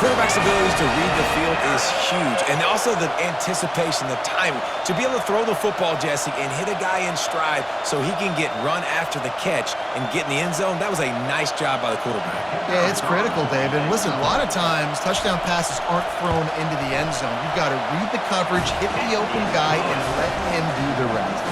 quarterback's abilities to read the field is huge, and also the anticipation, the timing. To be able to throw the football, Jesse, and hit a guy in stride so he can get run after the catch and get in the end zone, that was a nice job by the quarterback. Yeah, it's critical, David. Listen, a lot of times touchdown passes aren't thrown into the end zone. You've got to read the coverage, hit the open guy, and let him do the rest.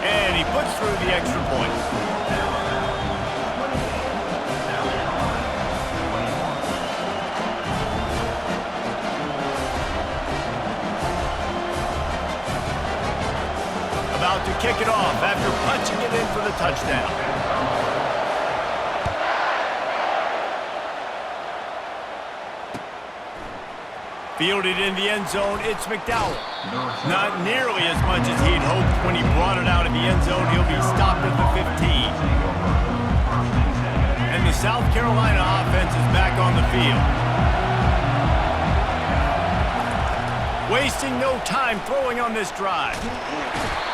And he puts through the extra point. About to kick it off after punching it in for the touchdown. Fielded in the end zone, it's McDowell. Not nearly as much as he'd hoped when he brought it out of the end zone. He'll be stopped at the 15. And the South Carolina offense is back on the field. Wasting no time throwing on this drive.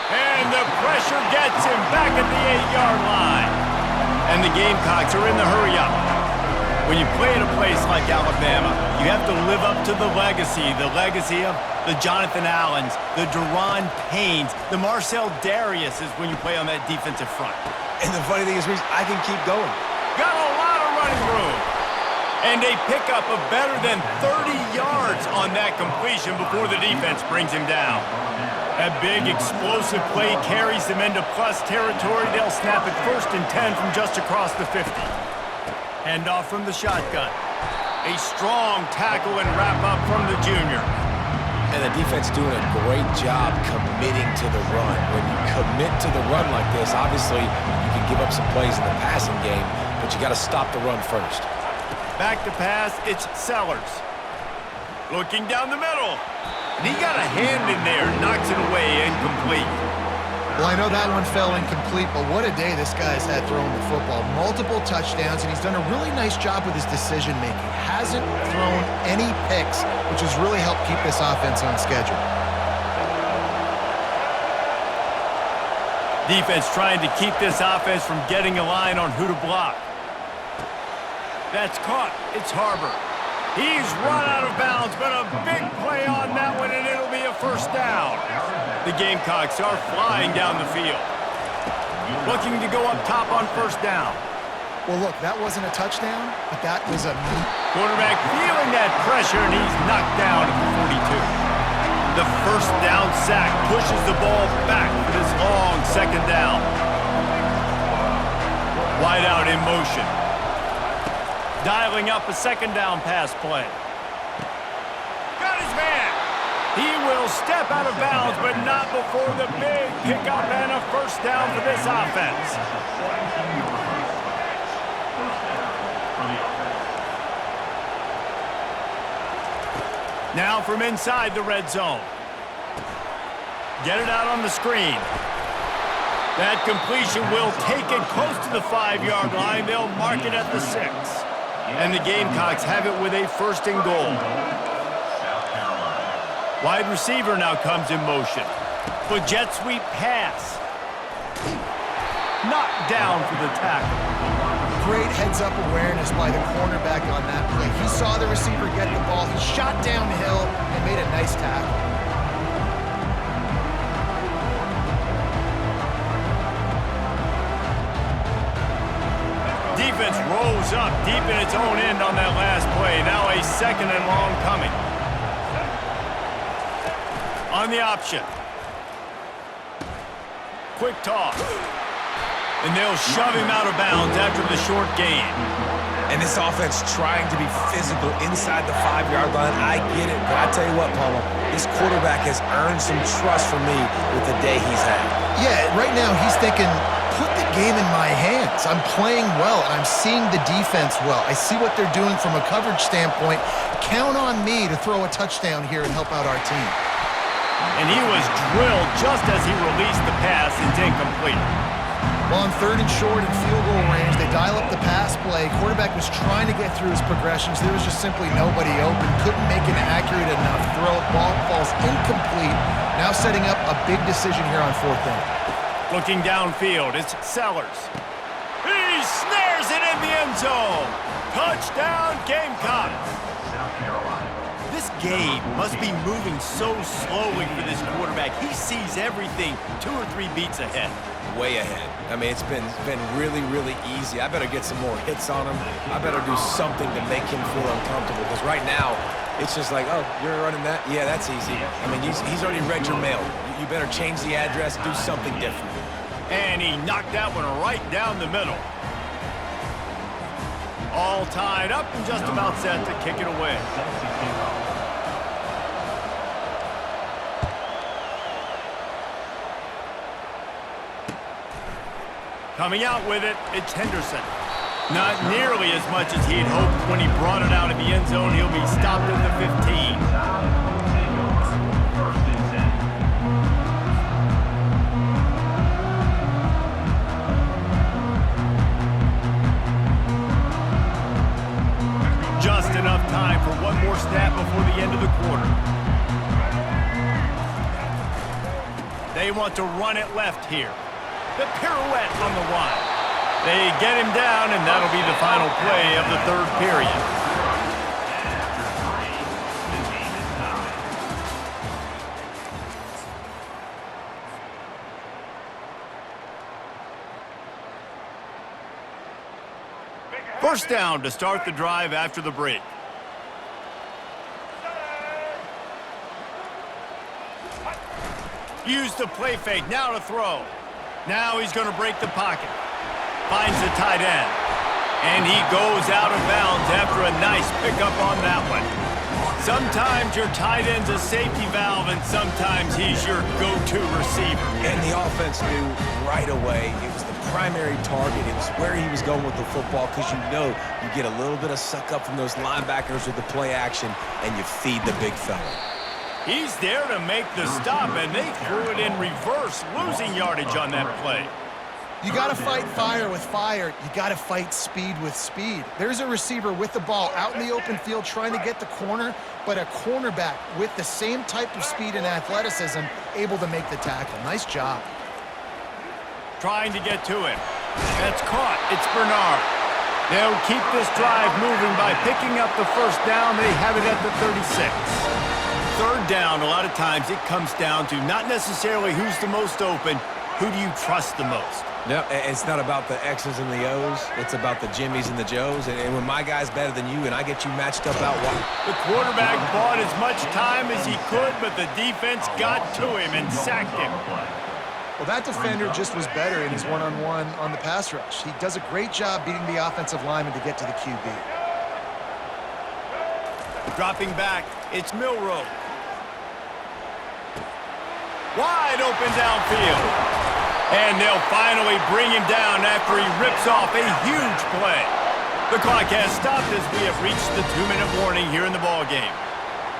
And the pressure gets him back at the 8-yard line. And the Gamecocks are in the hurry-up. When you play at a place like Alabama, you have to live up to the legacy of the Jonathan Allens, the Daron Paynes, the Marcel Dariuses when you play on that defensive front. And the funny thing is, Reese, I can keep going. Got a lot of running room. And a pickup of better than 30 yards on that completion before the defense brings him down. That big, explosive play carries them into plus territory. They'll snap it 1st and 10 from just across the 50. Handoff from the shotgun. A strong tackle and wrap-up from the junior. And the defense doing a great job committing to the run. When you commit to the run like this, obviously you can give up some plays in the passing game, but you got to stop the run first. Back to pass, it's Sellers. Looking down the middle. And he got a hand in there, knocks it away, incomplete. Well, I know that one fell incomplete, but what a day this guy's had throwing the football. Multiple touchdowns, and he's done a really nice job with his decision-making. Hasn't thrown any picks, which has really helped keep this offense on schedule. Defense trying to keep this offense from getting a line on who to block. That's caught. It's Harbor. He's run out of bounds, but a big play on that one, and it'll be a 1st down. The Gamecocks are flying down the field. Looking to go up top on 1st down. Well, look, that wasn't a touchdown, but that was a... Quarterback feeling that pressure, and he's knocked down at the 42. The 1st down sack pushes the ball back for this long 2nd down. Wide out in motion. Dialing up a 2nd down pass play. Got his man. He will step out of bounds, but not before the big pickup and a 1st down for this offense. Now from inside the red zone. Get it out on the screen. That completion will take it close to the 5-yard line. They'll mark it at the 6. And the Gamecocks have it with a 1st and goal. Wide receiver now comes in motion. But jet sweep pass. Knocked down for the tackle. Great heads-up awareness by the cornerback on that play. He saw the receiver get the ball. He shot downhill and made a nice tackle. Defense rolls up deep in its own end on that last play. Now a 2nd and long coming. On the option. Quick toss. And they'll shove him out of bounds after the short gain. And this offense trying to be physical inside the 5-yard line. I get it, but I tell you what, Paulo, this quarterback has earned some trust from me with the day he's had. Yeah, right now he's thinking, put the game in my hands. I'm playing well. I'm seeing the defense well. I see what they're doing from a coverage standpoint. Count on me to throw a touchdown here and help out our team. And he was drilled just as he released the pass. It's incomplete. Well, on 3rd and short and field goal range, they dial up the pass play. Quarterback was trying to get through his progressions. There was just simply nobody open. Couldn't make an accurate enough throw. Ball falls incomplete. Now setting up a big decision here on 4th down. Looking downfield, it's Sellers. He snares it in the end zone. Touchdown, Gamecocks. Gabe must be moving so slowly for this quarterback. He sees everything 2 or 3 beats ahead. Way ahead. I mean, it's been really, really easy. I better get some more hits on him. I better do something to make him feel uncomfortable, because right now, it's just like, oh, you're running that? Yeah, that's easy. I mean, he's already read your mail. You better change the address, do something different. And he knocked that one right down the middle. All tied up and just about set to kick it away. Coming out with it, it's Henderson. Not nearly as much as he had hoped when he brought it out of the end zone. He'll be stopped at the 15. Just enough time for one more snap before the end of the quarter. They want to run it left here. The pirouette on the one. They get him down, and that'll be the final play of the third period. First down to start the drive after the break. Use the play fake, now to throw. Now he's going to break the pocket. Finds the tight end. And he goes out of bounds after a nice pickup on that one. Sometimes your tight end's a safety valve, and sometimes he's your go-to receiver. And the offense knew right away it was the primary target. It was where he was going with the football, because you know you get a little bit of suck up from those linebackers with the play action, and you feed the big fella. He's there to make the stop, and they threw it in reverse, losing yardage on that play. You got to fight fire with fire. You got to fight speed with speed. There's a receiver with the ball out in the open field trying to get the corner, but a cornerback with the same type of speed and athleticism able to make the tackle. Nice job. Trying to get to him. That's caught. It's Bernard. They'll keep this drive moving by picking up the first down. They have it at the 36. Third down, a lot of times it comes down to not necessarily who's the most open, who do you trust the most? No, it's not about the X's and the O's. It's about the Jimmys and the Joes. And when my guy's better than you and I get you matched up out wide. The quarterback bought as much time as he could, but the defense got to him and sacked him. Well, that defender just was better in his one-on-one on the pass rush. He does a great job beating the offensive lineman to get to the QB. Dropping back, it's Milroe. Wide open downfield. And they'll finally bring him down after he rips off a huge play. The clock has stopped as we have reached the 2-minute warning here in the ballgame.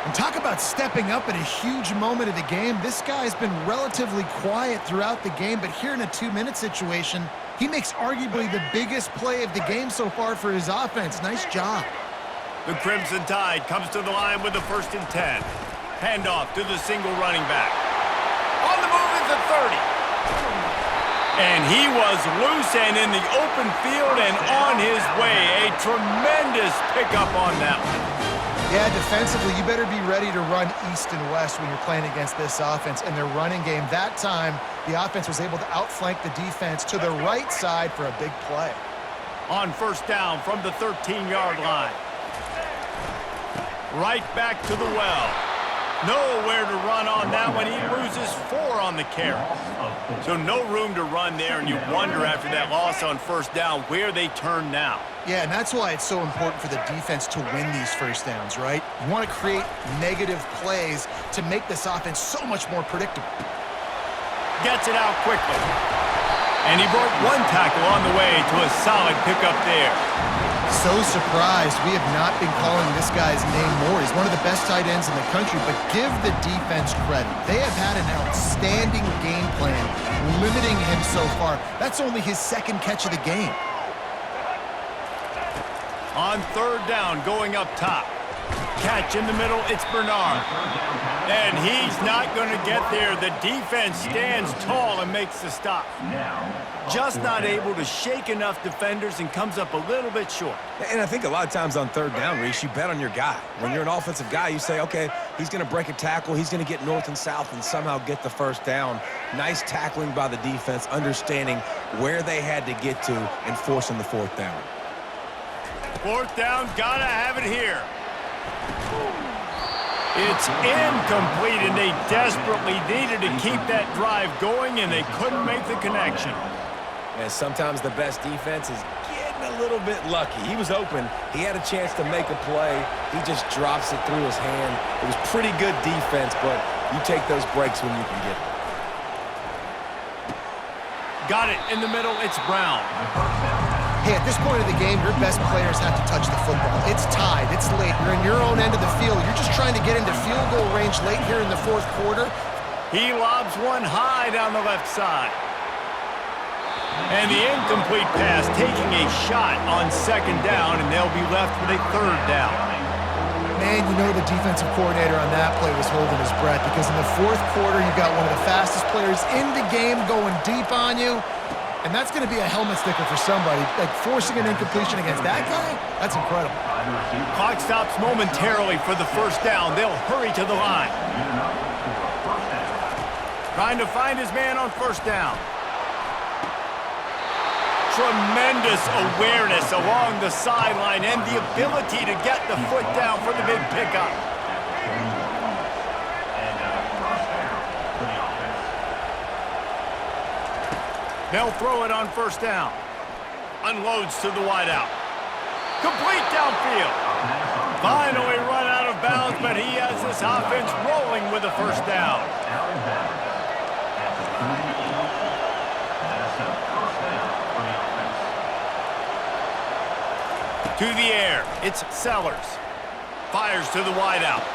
And talk about stepping up at a huge moment of the game. This guy's been relatively quiet throughout the game, but here in a 2-minute situation, he makes arguably the biggest play of the game so far for his offense. Nice job. The Crimson Tide comes to the line with the 1st and 10. Handoff to the single running back. On the move at the 30. And he was loose and in the open field and on his way. A tremendous pickup on that one. Yeah, defensively, you better be ready to run east and west when you're playing against this offense. And their running game, that time, the offense was able to outflank the defense to the right side for a big play. On first down from the 13-yard line. Right back to the well. Nowhere to run on that one. He loses 4 on the carry. So no room to run there, and you wonder after that loss on first down where they turn now. Yeah, and that's why it's so important for the defense to win these first downs, right? You want to create negative plays to make this offense so much more predictable. Gets it out quickly. And he broke 1 tackle on the way to a solid pickup there. So surprised we have not been calling this guy's name more. He's one of the best tight ends in the country, but give the defense credit. They have had an outstanding game plan, limiting him so far. That's only his 2nd catch of the game. On third down, going up top. catch in the middle. It's Bernard. And he's not going to get there. The defense stands tall and makes the stop. Just not able to shake enough defenders and comes up a little bit short. And I think a lot of times on third down, Reese, you bet on your guy. When you're an offensive guy, you say, okay, he's going to break a tackle. He's going to get north and south and somehow get the first down. Nice tackling by the defense, understanding where they had to get to and forcing the fourth down. Fourth down, gotta have it here. It's incomplete, and they desperately needed to keep that drive going, and they couldn't make the connection. And sometimes the best defense is getting a little bit lucky. He was open. He had a chance to make a play. He just drops it through his hand. It was pretty good defense, but you take those breaks when you can get it. Got it in the middle. It's Brown. Hey, at this point of the game, your best players have to touch the football. It's tied. It's late. You're in your own end of the field. You're just trying to get into field goal range late here in the fourth quarter. He lobs one high down the left side. And the incomplete pass taking a shot on second down, and they'll be left with a third down. Man, you know the defensive coordinator on that play was holding his breath because in the fourth quarter, you got one of the fastest players in the game going deep on you. And that's going to be a helmet sticker for somebody. Like forcing an incompletion against that guy, that's incredible. Clock stops momentarily for the first down. They'll hurry to the line. Trying to find his man on first down. Tremendous awareness along the sideline and the ability to get the foot down for the big pickup. They'll throw it on first down. Unloads to the wideout. Complete downfield. Finally run out of bounds, but he has this offense rolling with a first down. To the air, it's Sellers. Fires to the wideout.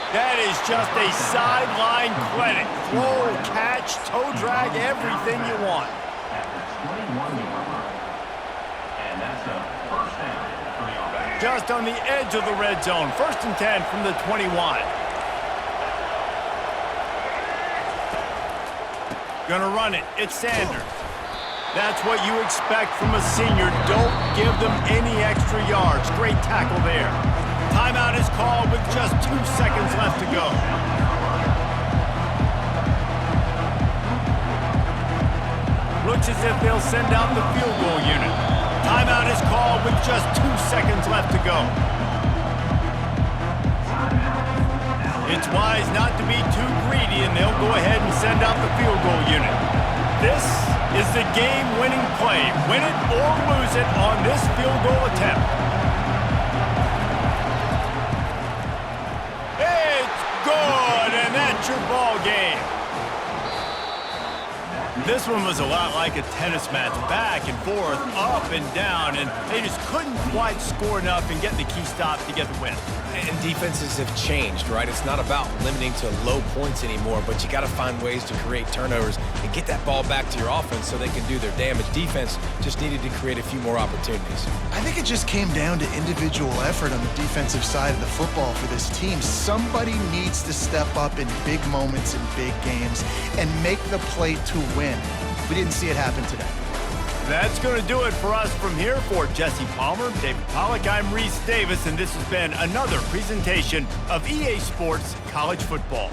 That is just a sideline credit. Throw, catch, toe drag, everything you want. Just on the edge of the red zone. First and 10 from the 21. Gonna run it. It's Sanders. That's what you expect from a senior. Don't give them any extra yards. Great tackle there. Timeout is called with just 2 seconds left to go. Looks as if they'll send out the field goal unit. Timeout is called with just 2 seconds left to go. It's wise not to be too greedy, and they'll go ahead and send out the field goal unit. This is the game-winning play. Win it or lose it on this field goal attempt. It's good, and that's your ball game. This one was a lot like a tennis match, back and forth, up and down, and they just couldn't quite score enough and get the key stop to get the win. And defenses have changed, right? It's not about limiting to low points anymore, but you got to find ways to create turnovers and get that ball back to your offense so they can do their damage. Defense just needed to create a few more opportunities. I think it just came down to individual effort on the defensive side of the football for this team. Somebody needs to step up in big moments in big games and make the play to win. We didn't see it happen today. That's going to do it for us from here. For Jesse Palmer, David Pollack, I'm Reese Davis, and this has been another presentation of EA Sports College Football.